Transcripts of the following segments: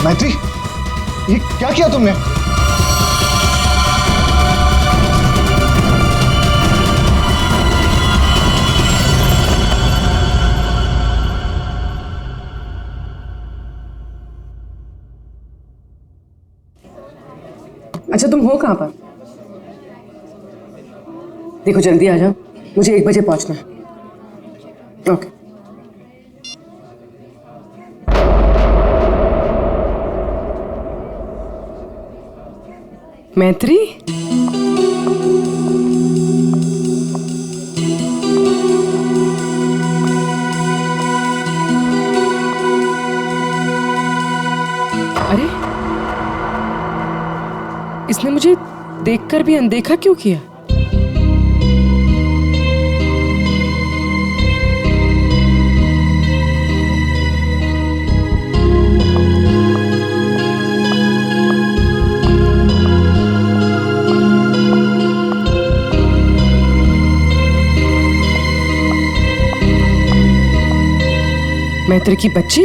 मैत्री, ये क्या किया तुमने? अच्छा, तुम हो कहाँ पर? देखो जल्दी आ जाओ, मुझे 1 बजे पहुंचना है। ओके। मैत्री, अरे इसने मुझे देखकर भी अनदेखा क्यों किया? मैत्री की बच्ची,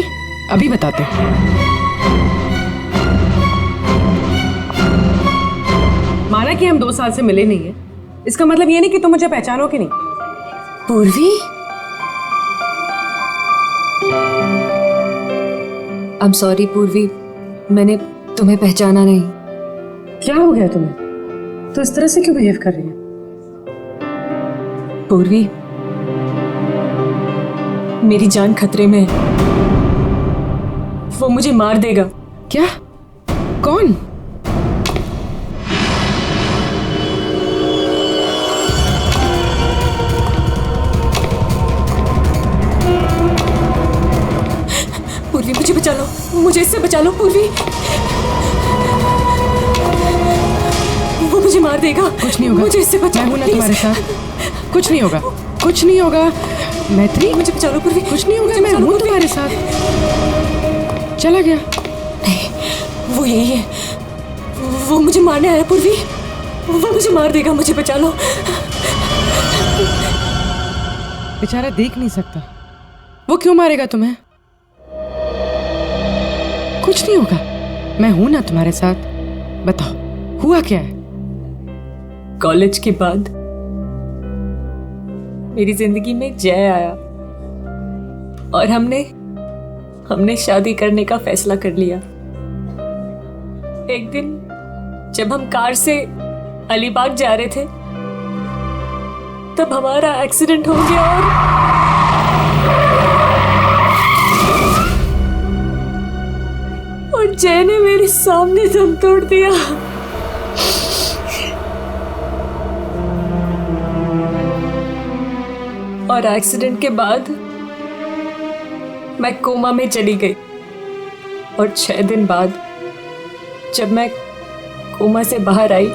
अभी बताते हैं। माना कि हम 2 साल से मिले नहीं है, इसका मतलब ये नहीं कि तुम मुझे पहचानो कि नहीं। पूर्वी, आई एम सॉरी पूर्वी, मैंने तुम्हें पहचाना नहीं। क्या हो गया तुम्हें? तो इस तरह से क्यों बिहेव कर रही है? पूर्वी, मेरी जान खतरे में है। वो मुझे मार देगा। क्या? कौन? पूर्वी, मुझे बचा लो, मुझे इससे बचा लो पूर्वी। वो मुझे मार देगा। कुछ नहीं होगा, मुझे इससे बचा लो, मैं हूं ना तुम्हारे साथ। कुछ नहीं होगा, कुछ नहीं होगा। मैत्री, मुझे बचा लो पूर्वी। कुछ नहीं होगा, मैं हूं तुम्हारे साथ। चला गया? नहीं, वो यही है। वो मुझे मारने आया पूर्वी। वो मुझे मार देगा, मुझे बचा लो। बेचारा देख नहीं सकता, वो क्यों मारेगा तुम्हें? कुछ नहीं होगा, मैं हूं ना तुम्हारे साथ। बताओ, हुआ क्या है? कॉलेज के बाद मेरी जिंदगी में जय आया और हमने शादी करने का फैसला कर लिया। एक दिन जब हम कार से अलीबाग जा रहे थे, तब हमारा एक्सीडेंट हो गया और जय ने मेरे सामने दम तोड़ दिया। और एक्सीडेंट के बाद मैं कोमा में चली गई और 6 दिन बाद जब मैं कोमा से बाहर आई,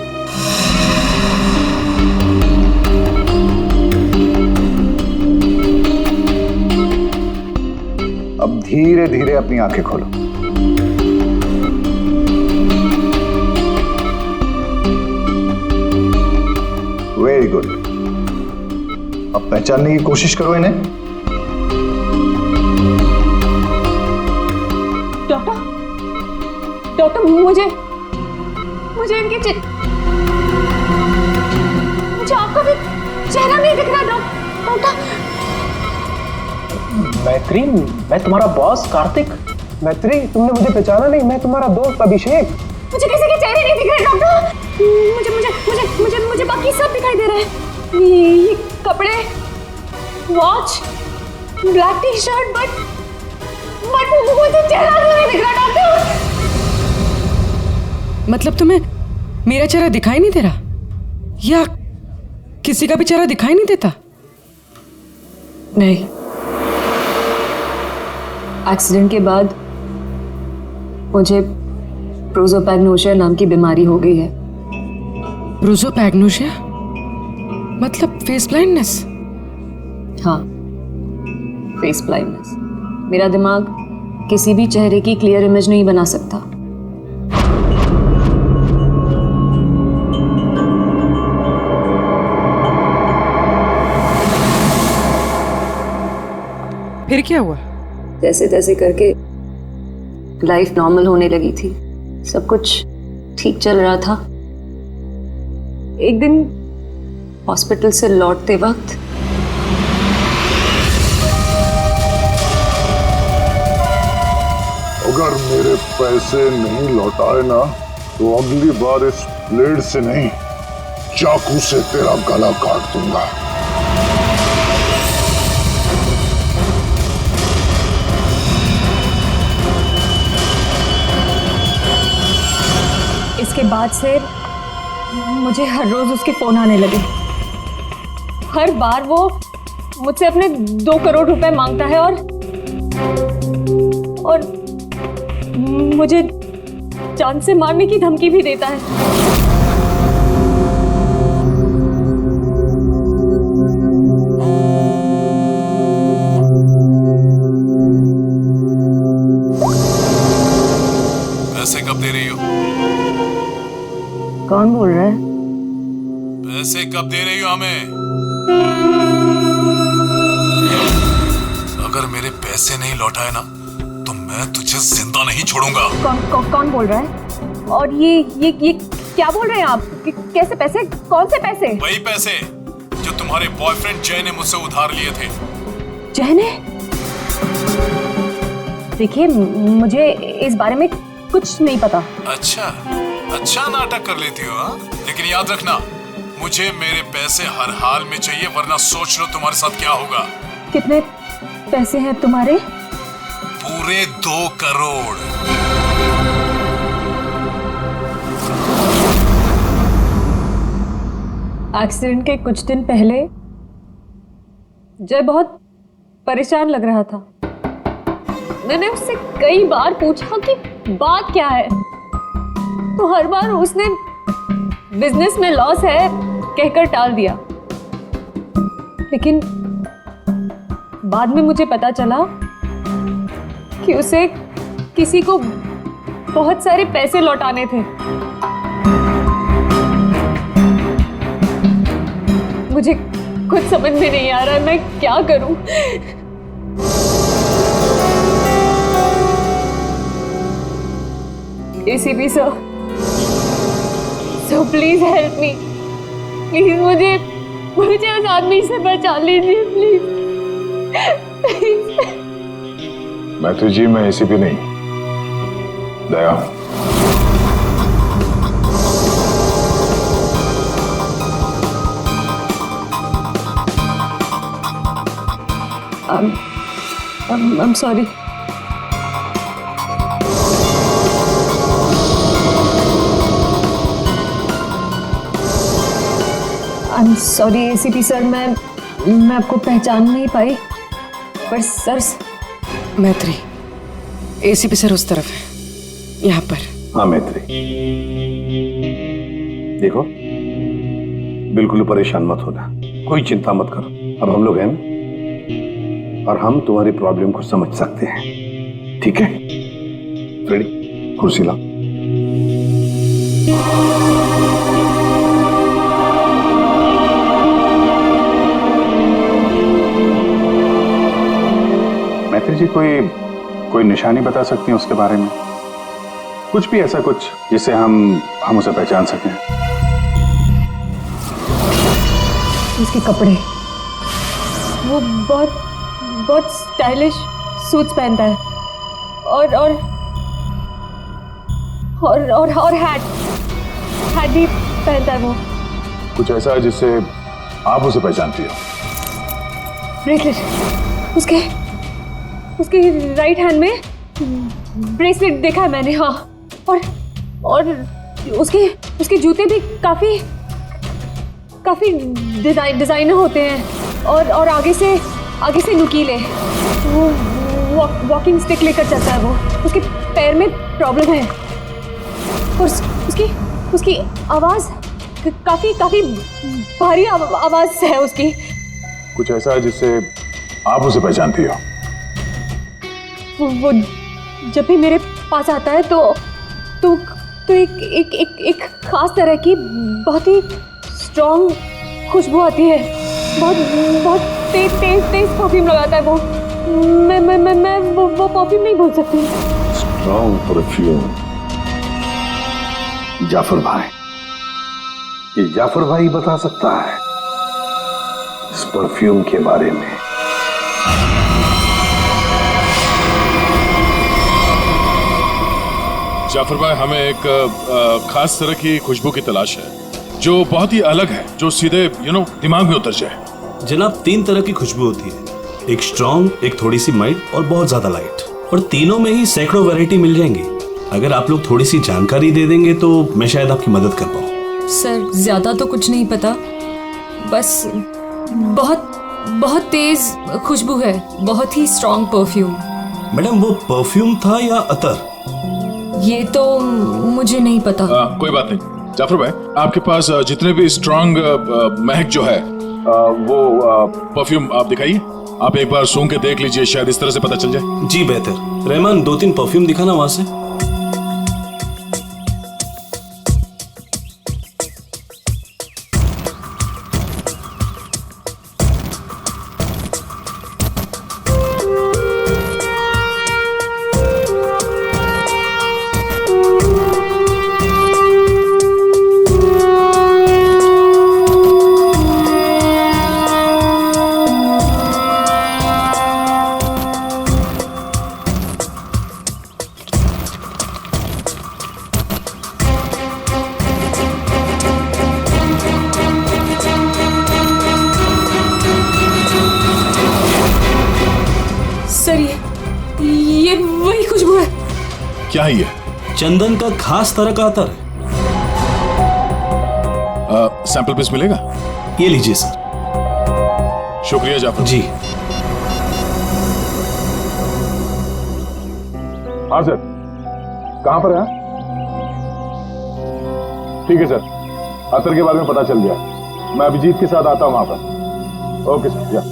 अब धीरे धीरे अपनी आंखें खोलो। Very good. अब पहचानने की कोशिश करो इन्हें। डॉक्टर, मुझे इनके मुझे आपका भी चेहरा नहीं दिख रहा डॉक्टर। मैत्री, मैं तुम्हारा बॉस कार्तिक। मैत्री, तुमने मुझे पहचाना नहीं? मैं तुम्हारा दोस्त अभिषेक। मुझे किसी के चेहरे नहीं दिख रहे डॉक्टर। मुझे मुझे मुझे मुझे मुझे बाकी सब दिखाई दे रहा है। ये कपड़े, watch, black T shirt, but मुझे चेहरा नहीं दिख रहा डॉक्टर। मतलब तुम्हें मेरा चेहरा दिखाई नहीं दे रहा, या किसी का भी चेहरा दिखाई नहीं देता? नहीं, एक्सीडेंट के बाद मुझे प्रोसोपैग्नोसिया नाम की बीमारी हो गई है। प्रोसोपैग्नोसिया मतलब फेस ब्लाइंडनेस? हाँ, फेस ब्लाइंडनेस। मेरा दिमाग किसी भी चेहरे की क्लियर इमेज नहीं बना सकता। फिर क्या हुआ? जैसे तैसे करके लाइफ नॉर्मल होने लगी थी, सब कुछ ठीक चल रहा था। एक दिन हॉस्पिटल से लौटते वक्त अगर मेरे पैसे नहीं लौटाए ना तो अगली बार इस ब्लेड से नहीं, चाकू से तेरा गला काट दूंगा। इसके बाद से मुझे हर रोज उसके फोन आने लगे। हर बार वो मुझसे अपने 2 करोड़ रुपए मांगता है और मुझे जान से मारने की धमकी भी देता है। पैसे कब दे रही हो? कौन बोल रहा है? पैसे कब दे रही हो हमें? अगर मेरे पैसे नहीं लौटाए ना तो मैं तुझे जिंदा नहीं छोड़ूंगा। कौन बोल रहा है? और ये क्या बोल रहे हैं आप? कैसे पैसे? कौन से पैसे? वही पैसे जो तुम्हारे बॉयफ्रेंड जय ने मुझसे उधार लिए थे। जय ने? देखिए, मुझे इस बारे में कुछ नहीं पता। अच्छा नाटक कर लेती हो हाँ? लेकिन याद रखना, मुझे मेरे पैसे हर हाल में चाहिए, वरना सोच लो तुम्हारे साथ क्या होगा। कितने पैसे हैं तुम्हारे? पूरे 2 करोड़। एक्सीडेंट के कुछ दिन पहले जय बहुत परेशान लग रहा था। मैंने उससे कई बार पूछा कि बात क्या है, तो हर बार उसने बिजनेस में लॉस है कहकर टाल दिया। लेकिन बाद में मुझे पता चला कि उसे किसी को बहुत सारे पैसे लौटाने थे। मुझे कुछ समझ में नहीं आ रहा, मैं क्या करूं? ACP sir, so please help me, please मुझे उस आदमी से बचा लीजिए प्लीज। मैत्री जी, मैं एसीपी नहीं, दया। I'm sorry. I'm sorry ACP sir, मैं आपको पहचान नहीं पाई, पर सर। मैत्री, एसीपी सर उस तरफ है, यहाँ पर। हाँ मैत्री, देखो बिल्कुल परेशान मत होना, कोई चिंता मत करो। अब हम लोग हैं ना, और हम तुम्हारी प्रॉब्लम को समझ सकते हैं, ठीक है? रेडी? कुर्सी लाओ। मैत्री जी, कोई निशानी बता सकती हैं उसके बारे में? कुछ भी ऐसा कुछ जिससे हम उसे पहचान सकें। उसके कपड़े, वो बहुत स्टाइलिश सूट्स पहनता है और हैट भी पहनता है। वो कुछ ऐसा है जिससे आप उसे पहचानती हो? ब्रेसलेट, उसके राइट हैंड में ब्रेसलेट देखा है मैंने। हाँ, और उसके जूते भी काफी डिजाइनर होते हैं और आगे से नुकीले। वो वॉकिंग स्टिक लेकर चलता है। वो उसके पैर में प्रॉब्लम है और उसकी आवाज काफी भारी आवाज है उसकी। कुछ ऐसा है जिससे आप उसे पहचानती हो? वो जब भी मेरे पास आता है तो एक खास तरह की बहुत ही स्ट्रॉन्ग खुशबू आती है। बहुत तेज परफ्यूम लगाता है वो। मैं वो परफ्यूम नहीं भूल सकती। Strong perfume. जाफर भाई, ये जाफर भाई बता सकता है इस परफ्यूम के बारे में। जाफर भाई, हमें एक खास तरह की खुशबू की तलाश है जो बहुत ही अलग है, जो सीधे दिमाग में उतर जाए। जनाब, 3 तरह की खुशबू होती है, एक स्ट्रॉन्ग, एक थोड़ी सी माइल्ड और बहुत ज्यादा लाइट। और तीनों में ही सैकड़ों वैरायटी मिल जाएंगी। अगर आप लोग थोड़ी सी जानकारी दे देंगे तो मैं शायद आपकी मदद कर पाऊँ। सर, ज्यादा तो कुछ नहीं पता, बस बहुत बहुत तेज खुशबू है, बहुत ही स्ट्रॉन्ग परफ्यूम। मैडम, वो परफ्यूम था या अतर? ये तो मुझे नहीं पता। कोई बात नहीं जाफर भाई, आपके पास जितने भी स्ट्रॉन्ग महक जो है वो परफ्यूम आप दिखाइए। आप एक बार सूंघ के देख लीजिए, शायद इस तरह से पता चल जाए। जी बेहतर। रहमान, 2-3 परफ्यूम दिखाना वहां से। सर, ये वही खुशबू है। क्या है ये? चंदन का खास तरह का अतर है। सैंपल पीस मिलेगा? ये लीजिए सर। शुक्रिया जाफर जी। हाँ सर, कहां पर है? ठीक है सर, अतर के बारे में पता चल गया। मैं अभिजीत के साथ आता हूं वहां पर। ओके सर, या।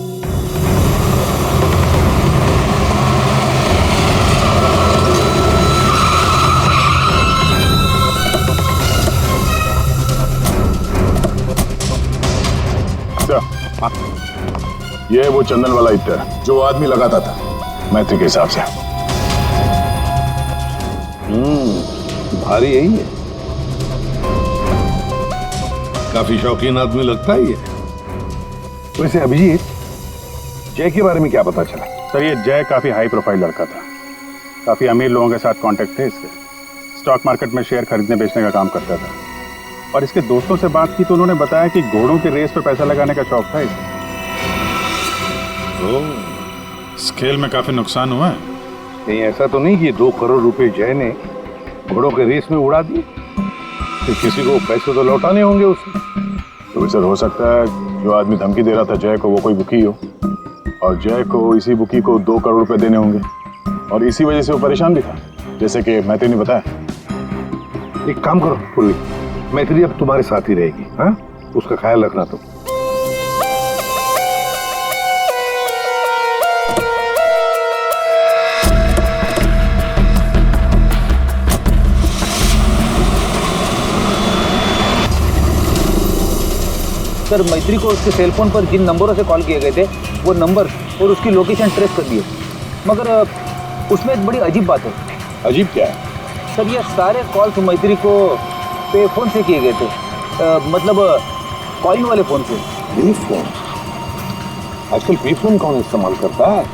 ये वो चंदन वाला इत्र जो आदमी लगाता था मैत्री के हिसाब से। भारी यही है, काफी शौकीन आदमी लगता है ये। वैसे अभिजीत, जय के बारे में क्या पता चला? सर, ये जय काफी हाई प्रोफाइल लड़का था। काफी अमीर लोगों के साथ कांटेक्ट थे इसके। स्टॉक मार्केट में शेयर खरीदने बेचने का काम करता था। और इसके दोस्तों से बात की तो उन्होंने बताया कि घोड़ों के रेस पर पैसा लगाने का शौक था इसे। स्केल में काफी नुकसान हुआ है। नहीं, ऐसा तो नहीं कि 2 करोड़ रुपए जय ने घोड़ों के रेस में उड़ा दिए। फिर किसी को पैसे तो लौटाने होंगे उसे। तो सर, हो सकता है जो आदमी धमकी दे रहा था जय को वो कोई बुकी हो, और जय को इसी बुकी को 2 करोड़ रुपए देने होंगे, और इसी वजह से वो परेशान भी था, जैसे कि मैत्री ने बताया। एक काम करो पूर्वी, मैत्री अब तुम्हारे साथ ही रहेगी। हाँ, उसका ख्याल रखना तुम। सर, मैत्री को उसके सेलफोन पर जिन नंबरों से कॉल किए गए थे वो नंबर और उसकी लोकेशन ट्रेस कर दिए, मगर उसमें एक बड़ी अजीब बात है। अजीब क्या है? सर, ये सारे कॉल्स मैत्री को पे फोन से किए गए थे, मतलब कॉइन वाले फोन से। पे फोन? आजकल पे फोन कौन इस्तेमाल करता है?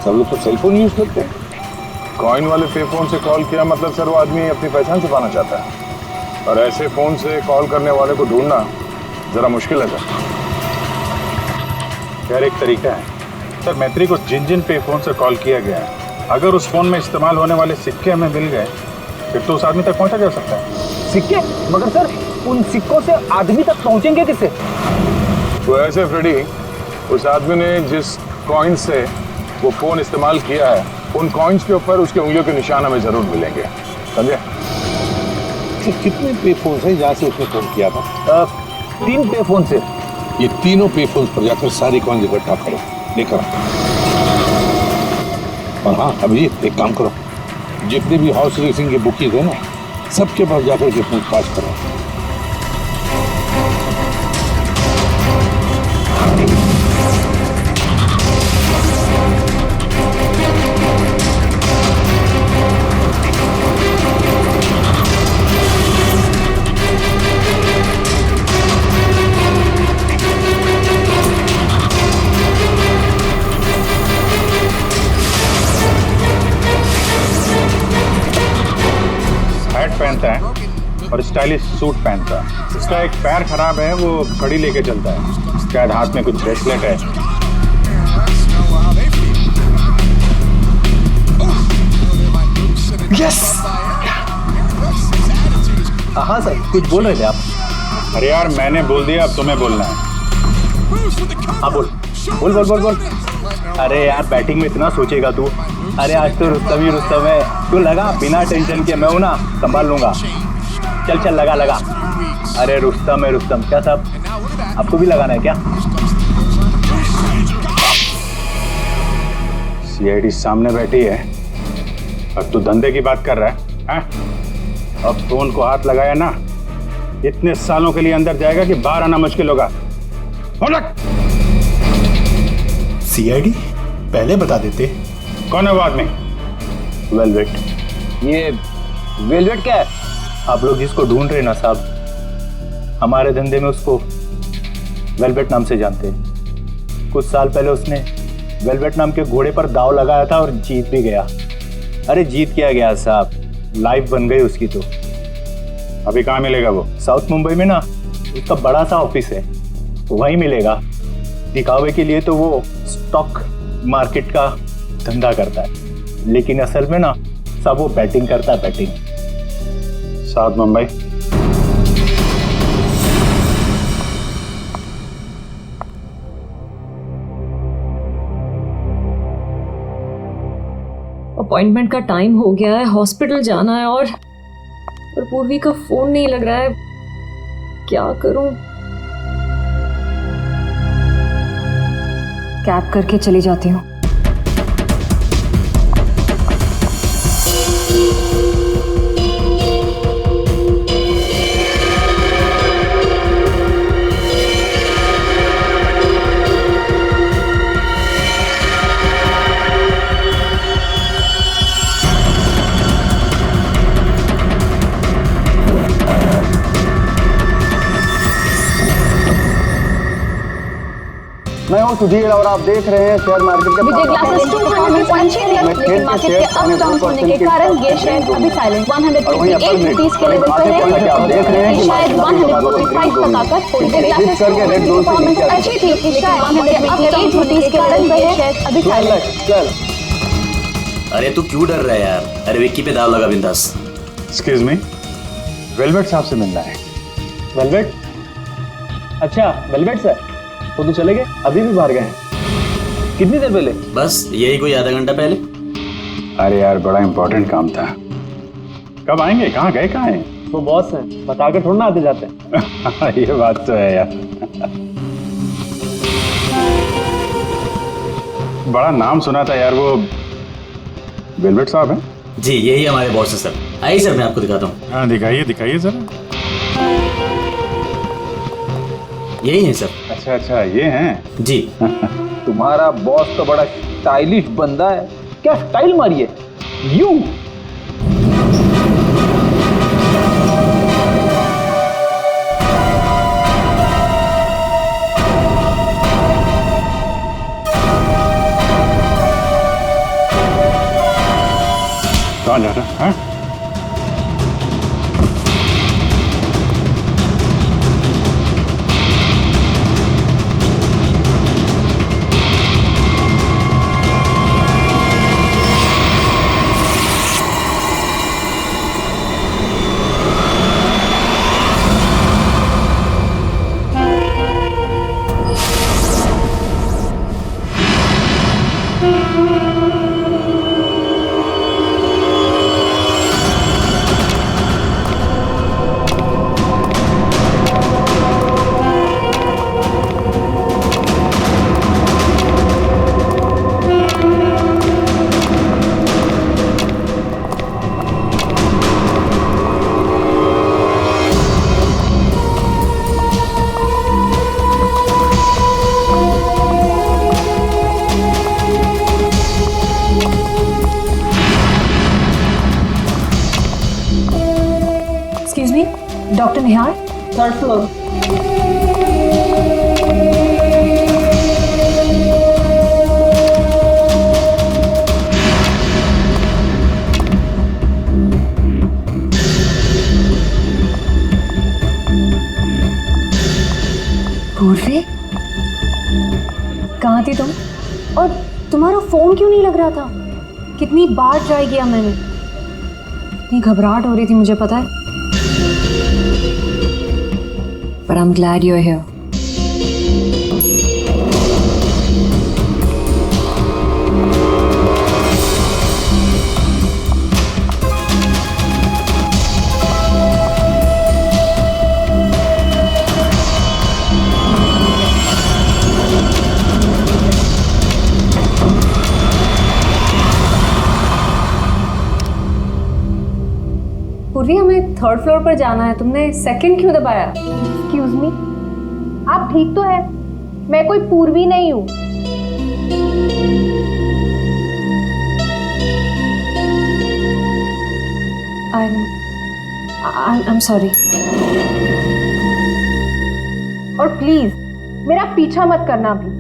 सब लोग तो सेलफोन यूज करते हैं। कॉइन वाले पे फोन से कॉल किया मतलब सर वो आदमी अपनी पहचान छुपाना चाहता है, और ऐसे फोन से कॉल करने वाले को ढूंढना जरा मुश्किल है सर। खैर, एक तरीका है सर। मैत्री को जिन जिन पे फोन से कॉल किया गया है, अगर उस फोन में इस्तेमाल होने वाले सिक्के हमें मिल गए फिर तो उस आदमी तक पहुंचा जा सकता है। सिक्के? मगर सर, उन सिक्कों से आदमी तक पहुंचेंगे किससे? तो ऐसे फ्रेडी, उस आदमी ने जिस कॉइन से वो फोन इस्तेमाल किया है, उन कॉइन्स के ऊपर उसके उंगलियों के निशान हमें जरूर मिलेंगे, समझे? कितने पे फोन है जहाँ से उसने फोन किया था? 3 पे फोन से। ये तीनों पे फोन पर जाकर सारी कॉइन इकट्ठा करो, लेकर आओ। और हाँ अभिजीत, एक काम करो, जितने भी हॉर्स रेसिंग के बुकीज है ना, सबके पास जाकर के पूछताछ करो। पहनता है और स्टाइलिश सूट पहनता है। इसका एक पैर खराब है, वो घड़ी लेके चलता है, शायद हाथ में कुछ ब्रेसलेट है। यस। हाँ सर, कुछ बोल रहे थे आप। अरे यार मैंने बोल दिया, अब तुम्हें बोलना है। हाँ बोल बोल बोल बोल बोल। अरे यार बैटिंग में इतना सोचेगा तू। अरे आज तो रुस्तम ही रुस्तम है, तू लगा बिना टेंशन के, मैं हूं ना, संभाल लूंगा। चल चल लगा लगा। अरे रुस्तम है रुस्तम। क्या साहब, आपको भी लगाना है क्या? सीआईडी सामने बैठी है और तू धंधे की बात कर रहा है, हैं? अब फोन को हाथ लगाया ना, इतने सालों के लिए अंदर जाएगा कि बाहर आना मुश्किल होगा। सीआईडी पहले बता देते। कौन है वो आदमी? वेलवेट। ये वेलवेट क्या है? आप लोग जिसको ढूंढ रहे ना साहब, हमारे धंधे में उसको वेलवेट नाम से जानते हैं। कुछ साल पहले उसने वेलवेट नाम के घोड़े पर दाव लगाया था और जीत भी गया। अरे जीत क्या गया साहब, लाइफ बन गई उसकी। तो अभी कहाँ मिलेगा वो? साउथ मुंबई में ना उसका बड़ा सा ऑफिस है, वहीं मिलेगा। दिखावे के लिए तो वो स्टॉक मार्केट का धंधा करता है, लेकिन असल में ना सब वो बैटिंग करता है, बैटिंग। साउथ मुंबई। अपॉइंटमेंट का टाइम हो गया है, हॉस्पिटल जाना है और पूर्वी का फोन नहीं लग रहा है। क्या करूं? कैब करके चली जाती हूँ। मैं हूँ सुधीर और आप देख रहे हैं शेयर मार्केट के विजय ग्लासेस 200 लेकिन मार्केट के अप डाउन होने के कारण ये शेयर अभी साइलेंट 158 रुपीस के लेवल पर है। आप देख रहे हैं कि शायद 145 तक आकर थोड़ी देर ग्लासेस करके रेड जोन से नीचे अच्छी थी, शायद 158 रुपीस के कारण ये शेयर अभी साइलेंट। चल। अरे तू क्यों डर रहा है यार? अरे विक्की पे दाव लगा बिंदास। एक्सक्यूज मी, वेलवेट साहब से मिलना है। वेलवेट? अच्छा वेलवेट सर, वो तो चले गए, अभी भी बाहर गए हैं। कितनी देर पहले? बस यही कोई आधा घंटा पहले। अरे यार बड़ा इंपॉर्टेंट काम था। कब आएंगे? कहाँ गए? कहाँ हैं? वो बॉस हैं, बताकर थोड़ा ना आते जाते हैं। ये बात तो है यार। बड़ा नाम सुना था यार, वो वेलवेट साहब हैं? जी यही हमारे बॉस है सर। आइए सर मैं आपको दिखाता हूँ। हाँ दिखाइए दिखाइए जरा। यही है सर। अच्छा अच्छा ये हैं। जी। तुम्हारा बॉस तो बड़ा स्टाइलिश बंदा है। क्या स्टाइल मारी है यू। कहाँ जा रहा है? डॉक्टर निहार, थर्ड फ्लोर। क्यों नहीं लग रहा था? कितनी बार ट्राई किया मैंने, इतनी घबराहट हो रही थी मुझे, पता है। But I'm glad you're here. पूर्वी, हमें थर्ड फ्लोर पर जाना है, तुमने सेकंड क्यों दबाया? एक्सक्यूज मी, आप ठीक तो है? मैं कोई पूर्वी नहीं हूँ। I'm sorry. और प्लीज मेरा पीछा मत करना भी।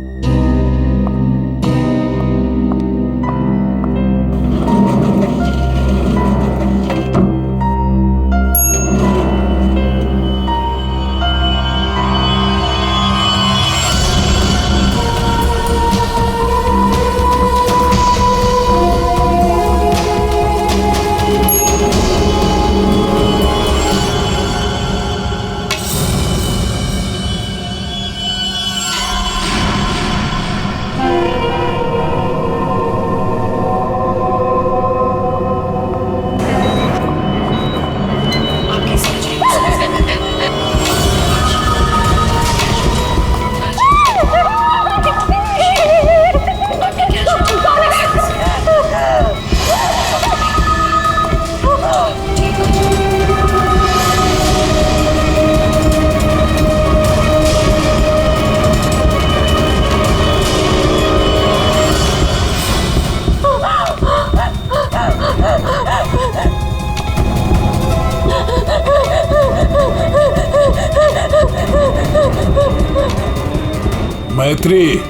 मैत्री,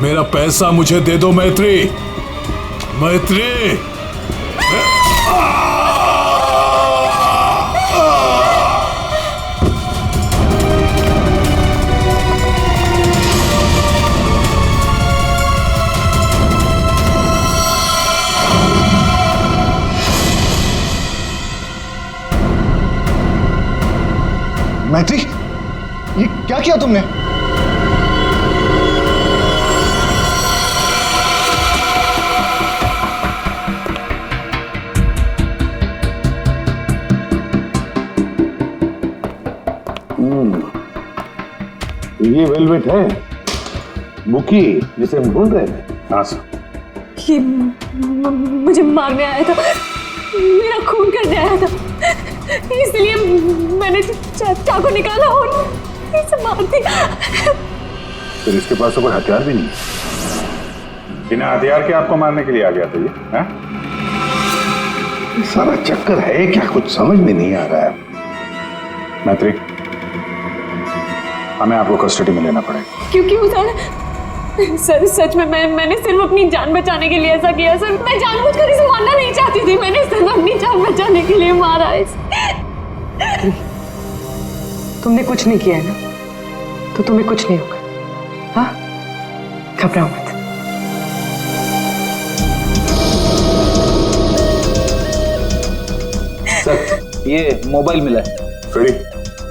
मेरा पैसा मुझे दे दो मैत्री। मैत्री, मैत्री, ये क्या किया तुमने? ये वेलवेट है, बुकी, जिसे हम ढूंढ रहे थे। हाँ सर। ये मुझे मारने आया था, मेरा खून करने आया था, इसलिए मैंने चाकू निकाला और इसे मार दिया। फिर इसके पास तो कोई हथियार भी नहीं है, बिना हथियार के आपको मारने के लिए आ गया था ये, हाँ? सारा चक्कर है क्या, कुछ समझ में नहीं आ रहा है। मैत्री, हमें आपको कस्टडी में लेना पड़ेगा। क्यों सर? सच में मैंने सिर्फ अपनी जान बचाने के लिए ऐसा किया सर। मैं जानबूझकर इसे मारना नहीं चाहती थी, मैंने सिर्फ अपनी जान बचाने के लिए मारा इसे। तुमने कुछ नहीं किया है ना, तो तुम्हें कुछ नहीं होगा। हाँ, घबराओ मत। सर, ये मोबाइल मिला है। फ्रेडी,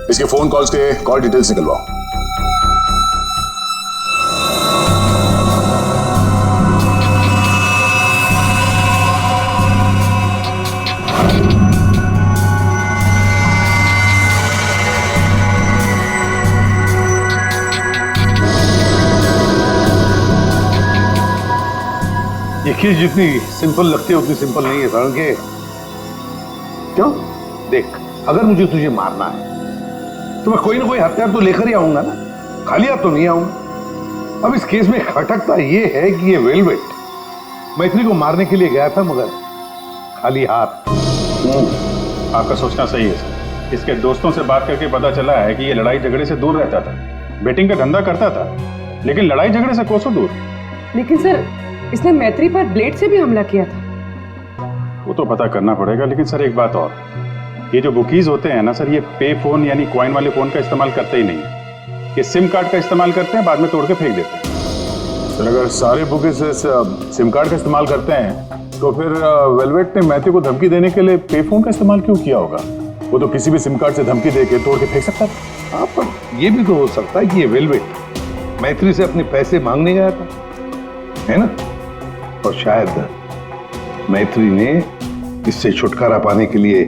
इसके फोन कॉल्स के कॉल डिटेल्स निकलवाओ। ये चीज जितनी सिंपल लगती है उतनी सिंपल नहीं है, कारण के क्यों? देख, अगर मुझे तुझे मारना है तो मैं कोई ना कोई हथियार तो लेकर ही आऊंगा ना, खाली हाथ तो नहीं आऊंगा। अब इस केस में खटकता ये है कि ये वेलवेट मैत्री को मारने के लिए गया था, मगर खाली हाथ। आपका सोचना सही है सर। इसके दोस्तों से बात करके पता चला है कि ये लड़ाई झगड़े से दूर रहता था, बेटिंग का धंधा करता था, लेकिन लड़ाई झगड़े से कोसों दूर। लेकिन सर, इसने मैत्री पर ब्लेड से भी हमला किया था। वो तो पता करना पड़ेगा, लेकिन सर एक बात और, ये जो बुकीज होते हैं ना सर, ये पे फोन यानी कॉइन वाले फोन का इस्तेमाल करते ही नहीं है। ये सिम कार्ड का इस्तेमाल करते हैं, बाद में तोड़ के फेंक देते हैं। सर अगर सारे बुक इस सिम कार्ड का इस्तेमाल करते हैं तो फिर वेलवेट ने मैथ्यू को धमकी देने के लिए पे फोन का इस्तेमाल क्यों किया होगा? वो तो किसी भी सिम कार्ड से धमकी देके तोड़ के फेंक सकता था। हाँ, पर ये भी तो हो सकता है कि ये वेलवेट मैत्री से अपने पैसे मांगने गया था, है ना? और शायद मैत्री ने इससे छुटकारा पाने के लिए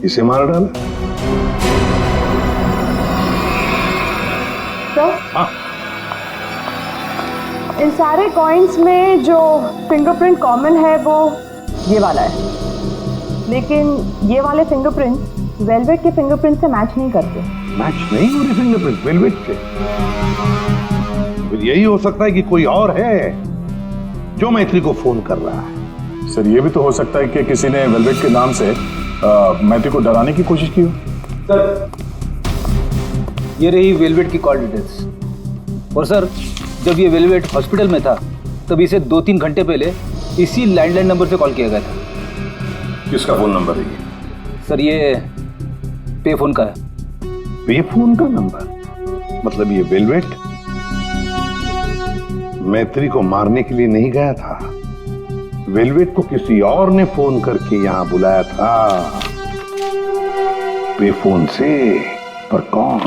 इसे मार डाला। तो इन सारे कॉइन्स में जो फिंगरप्रिंट कॉमन है वो ये वाला है, लेकिन ये वाले फिंगरप्रिंट वेलवेट के फिंगरप्रिंट से मैच नहीं करते। मैच नहीं हो रही फिंगरप्रिंट वेलवेट से? फिर यही हो सकता है कि कोई और है जो मैत्री को फोन कर रहा है। सर ये भी तो हो सकता है कि किसी ने वेलवेट के नाम से मैथ्यू को डराने की कोशिश की हो। सर ये रही वेलवेट की कॉल डिटेल्स। और सर जब ये वेलवेट हॉस्पिटल में था तब इसे 2-3 घंटे पहले इसी लैंडलाइन नंबर से कॉल किया गया था। किसका फोन नंबर है ये? सर ये पे फोन का है। पे फोन का नंबर? मतलब ये वेलवेट मैत्री को मारने के लिए नहीं गया था, वेलवेट को किसी और ने फोन करके यहां बुलाया था पे फोन से। पर कौन?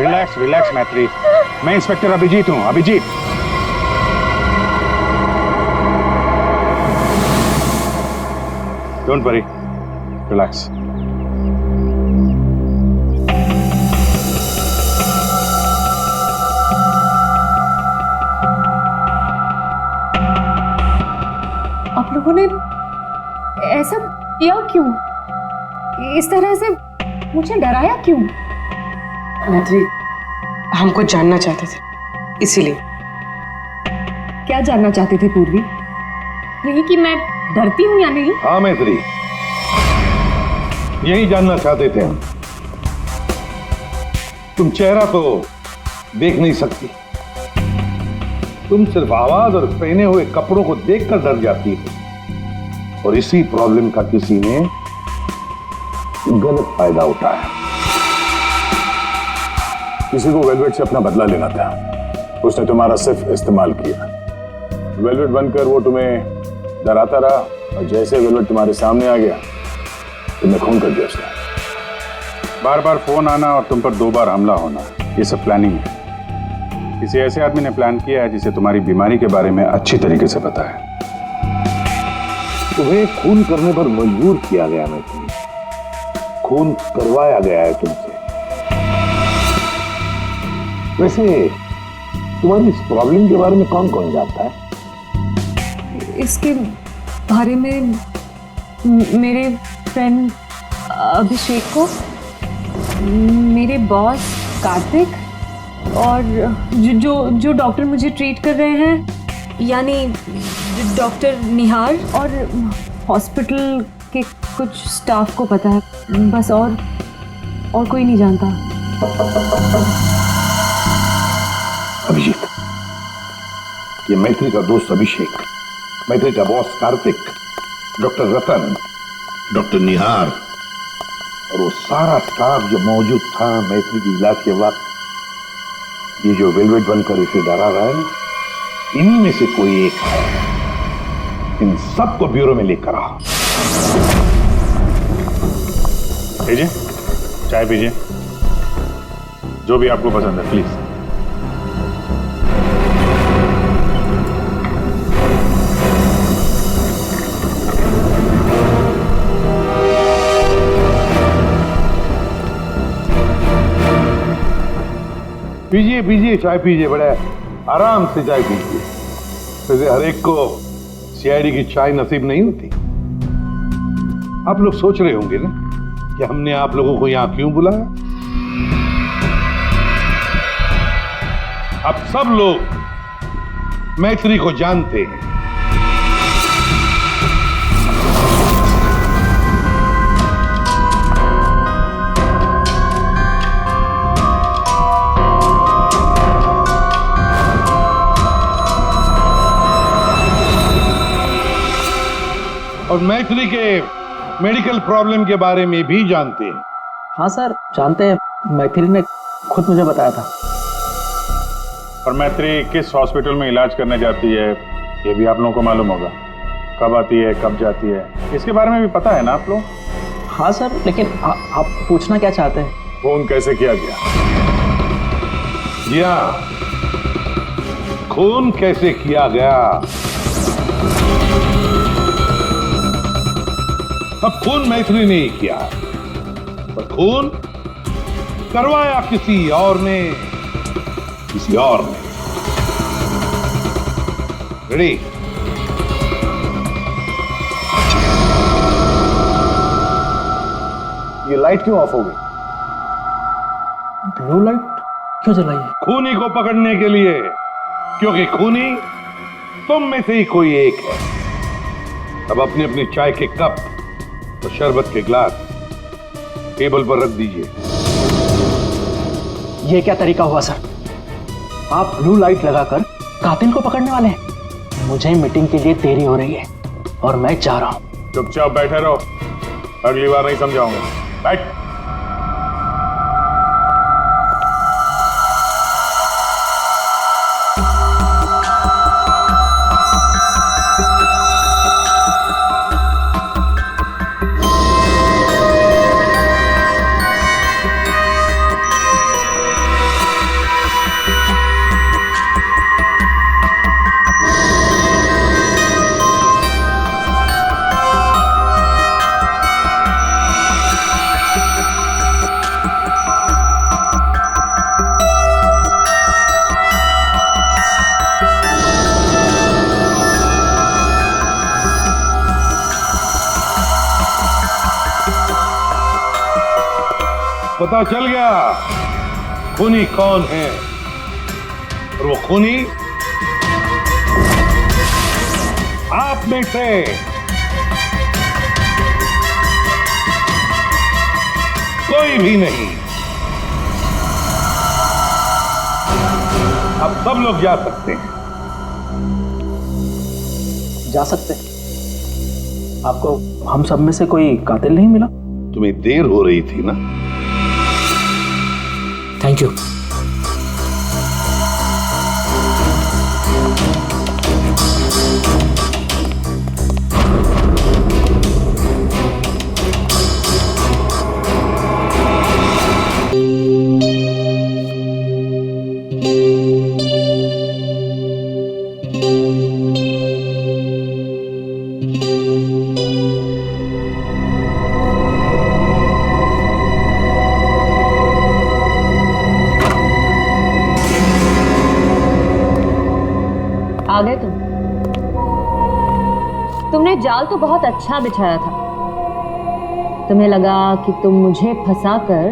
रिलैक्स रिलैक्स मैत्री, मैं इंस्पेक्टर अभिजीत हूं। Abhijeet, don't worry, relax. आप लोगों ने ऐसा किया क्यों? इस तरह से मुझे डराया क्यों? मैत्री हम कुछ जानना चाहते थे, इसीलिए। क्या जानना चाहते थे पूर्वी? यही कि मैं डरती हूं या नहीं? हाँ मैत्री, यही जानना चाहते थे हम। तुम चेहरा तो देख नहीं सकती, तुम सिर्फ आवाज और पहने हुए कपड़ों को देखकर डर जाती हो, और इसी प्रॉब्लम का किसी ने गलत फायदा उठाया। किसी को वेलवेट से अपना बदला लेना था, उसने तुम्हारा सिर्फ इस्तेमाल किया। वेलवेट बनकर वो तुम्हें डराता रहा, और जैसे वेलवेट तुम्हारे सामने आ गया तुमने खून कर दिया उसका। बार बार फोन आना और तुम पर 2 बार हमला होना, ये सब प्लानिंग है। किसी ऐसे आदमी ने प्लान किया है जिसे तुम्हारी बीमारी के बारे में अच्छी तरीके से पता है। तुम्हें खून करने पर मजबूर किया गया मैत्री, खून करवाया गया है तुमसे। वैसे तुम्हारी इस प्रॉब्लम के बारे में कौन कौन जानता है? इसके बारे में मेरे फ्रेंड अभिषेक को, मेरे बॉस कार्तिक, और जो डॉक्टर मुझे ट्रीट कर रहे हैं यानी डॉक्टर निहार, और हॉस्पिटल के कुछ स्टाफ को पता है बस, और कोई नहीं जानता। अभिजीत, ये मैत्री का दोस्त अभिषेक, मैत्री का बॉस कार्तिक, डॉक्टर रतन, डॉक्टर निहार और वो सारा स्टाफ जो मौजूद था मैत्री की इलाज के वक्त, ये जो वेलवेट बनकर इसे डरा रहा है ना, इन्हीं में से कोई एक है। इन सबको ब्यूरो में लेकर आओ। लीजिए, चाय पीजिए। जो भी आपको पसंद है प्लीज। पीजिए पीजिए, चाय पीजिए, बड़े आराम से चाय पीजिए। वैसे हर एक को सीआईडी की चाय नसीब नहीं होती। आप लोग सोच रहे होंगे ना कि हमने आप लोगों को यहां क्यों बुलाया। आप सब लोग मैत्री को जानते हैं। और मैत्री के मेडिकल प्रॉब्लम के बारे में भी जानते हैं। हाँ सर, जानते हैं, मैथिली ने खुद मुझे बताया था। और मैत्री किस हॉस्पिटल में इलाज करने जाती है ये भी आप लोगों को मालूम होगा। कब आती है, कब जाती है, इसके बारे में भी पता है ना आप लोग? हाँ सर, लेकिन आप पूछना क्या चाहते हैं? फोन कैसे किया गया? जी हाँ, खून कैसे किया गया। अब खून मैत्री ने किया, पर खून करवाया किसी और ने। रेडी? ये लाइट क्यों ऑफ हो गई? ब्लू लाइट क्यों जलाई है? खूनी को पकड़ने के लिए, क्योंकि खूनी तुम में से ही कोई एक है। अब अपनी अपनी चाय के कप और शरबत के गिलास टेबल पर रख दीजिए। ये क्या तरीका हुआ सर? आप ब्लू लाइट लगाकर कातिल को पकड़ने वाले हैं? मुझे मीटिंग के लिए देरी हो रही है और मैं जा रहा हूं। चुपचाप बैठे रहो, अगली बार नहीं समझाऊंगा। बैठ। पता चल गया खूनी कौन है, और वो खूनी आप में से कोई भी नहीं। अब सब लोग जा सकते हैं। जा सकते हैं? आपको हम सब में से कोई कातिल नहीं मिला? तुम्हें देर हो रही थी ना। Thank you. आ गए तुमने जाल तो बहुत अच्छा बिछाया था। तुम्हें लगा कि तुम मुझे फंसाकर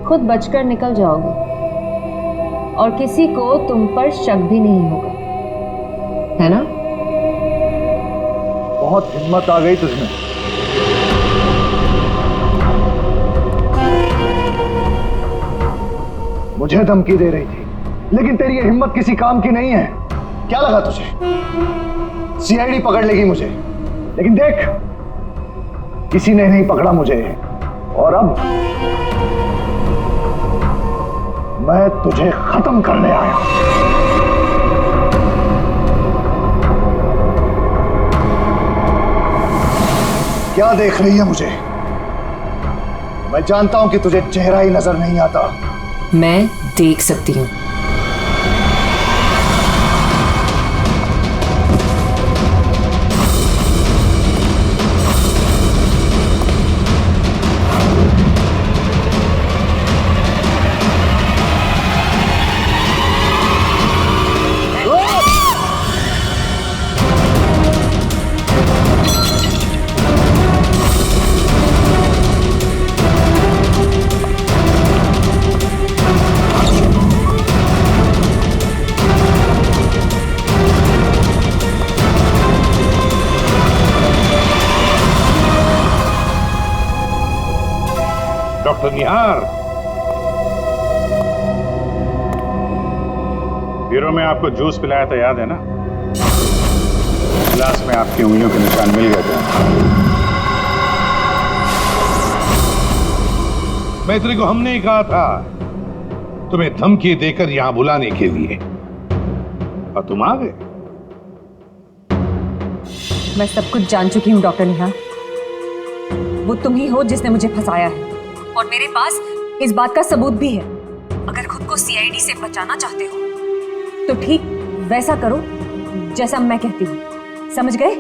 खुद बचकर निकल जाओगे और किसी को तुम पर शक भी नहीं होगा, है ना? बहुत हिम्मत आ गई तुझमें। मुझे धमकी दे रही थी, लेकिन तेरी ये हिम्मत किसी काम की नहीं है। क्या लगा तुझे सीआईडी पकड़ लेगी मुझे? लेकिन देख, किसी ने नहीं पकड़ा मुझे, और अब मैं तुझे खत्म करने आया हूं। क्या देख रही है मुझे? मैं जानता हूं कि तुझे चेहरा ही नजर नहीं आता, मैं देख सकती हूँ। डॉक्टर निहार, ब्यूरो में आपको जूस पिलाया था, याद है ना? गिलास में आपकी उंगलियों के निशान मिल गए थे। मैत्री को हमने ही कहा था तुम्हें धमकी देकर यहां बुलाने के लिए, और तुम आ गए। मैं सब कुछ जान चुकी हूँ डॉक्टर निहार। वो तुम ही हो जिसने मुझे फंसाया है, और मेरे पास इस बात का सबूत भी है। अगर खुद को सीआईडी से बचाना चाहते हो तो ठीक वैसा करो जैसा मैं कहती हूँ, समझ गए?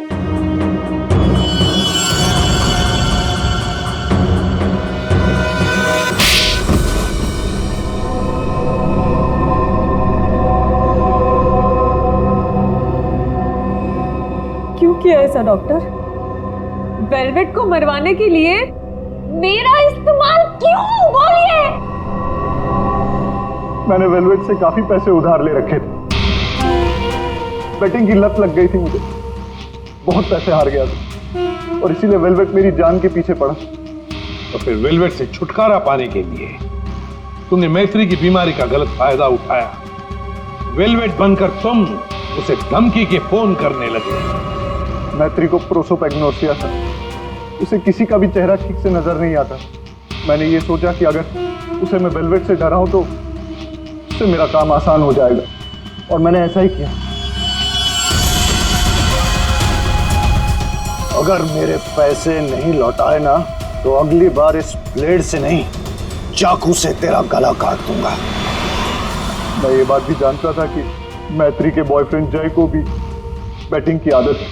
क्यों किया ऐसा डॉक्टर? वेलवेट को मरवाने के लिए मेरा इस्तेमाल क्यों? बोलिए। मैंने वेलवेट से काफी पैसे उधार ले रखे थे। बेटिंग की लत लग गई थी मुझे, बहुत पैसे हार गया था, और इसीलिए वेलवेट मेरी जान के पीछे पड़ा। तो फिर वेलवेट से छुटकारा पाने के लिए तुमने मैत्री की बीमारी का गलत फायदा उठाया। वेलवेट बनकर तुम उसे धमकी के फोन करने लगे। मैत्री को प्रोसोपैग्नोसिया था, उसे किसी का भी चेहरा ठीक से नजर नहीं आता। मैंने ये सोचा कि अगर उसे मैं वेलवेट से डराऊं तो उससे मेरा काम आसान हो जाएगा, और मैंने ऐसा ही किया। अगर मेरे पैसे नहीं लौटाए ना तो अगली बार इस ब्लेड से नहीं, चाकू से तेरा गला काट दूंगा। मैं ये बात भी जानता था कि मैत्री के बॉयफ्रेंड जय को भी बैटिंग की आदत है,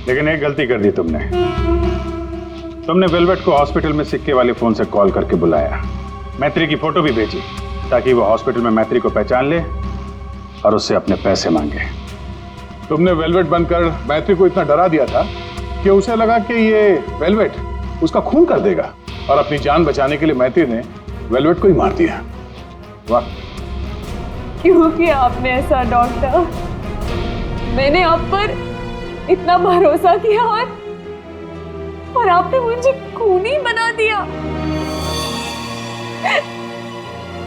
लेकिन एक गलती कर दी तुमने। तुमने वेलवेट को हॉस्पिटल में सिक्के वाले फोन से कॉल करके बुलाया, मैत्री की फोटो भी भेजी ताकि वो हॉस्पिटल में मैत्री को पहचान ले और उससे अपने पैसे मांगे। तुमने वेलवेट बनकर मैत्री को इतना डरा दिया था कि उसे लगा कि ये वेलवेट उसका खून कर देगा, और अपनी जान बचाने के लिए मैत्री ने वेलवेट को ही मार दिया। वाह, क्यों किया आपने ऐसा डॉक्टर? मैंने आप पर इतना भरोसा किया और आपने मुझे खूनी बना दिया,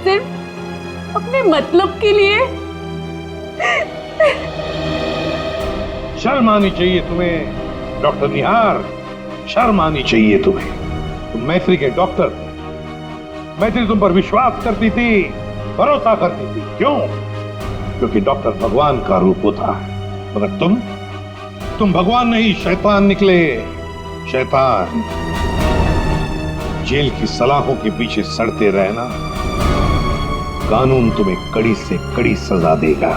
सिर्फ अपने मतलब के लिए। शर्म आनी चाहिए तुम्हें डॉक्टर निहार, शर्म आनी चाहिए तुम्हें। तुम मैत्री के डॉक्टर थे, मैत्री तुम पर विश्वास करती थी, भरोसा करती थी। क्यों? क्योंकि डॉक्टर भगवान का रूप होता है, मगर तुम भगवान नहीं, शैतान निकले। शैतान। जेल की सलाखों के पीछे सड़ते रहना, कानून तुम्हें कड़ी से कड़ी सजा देगा।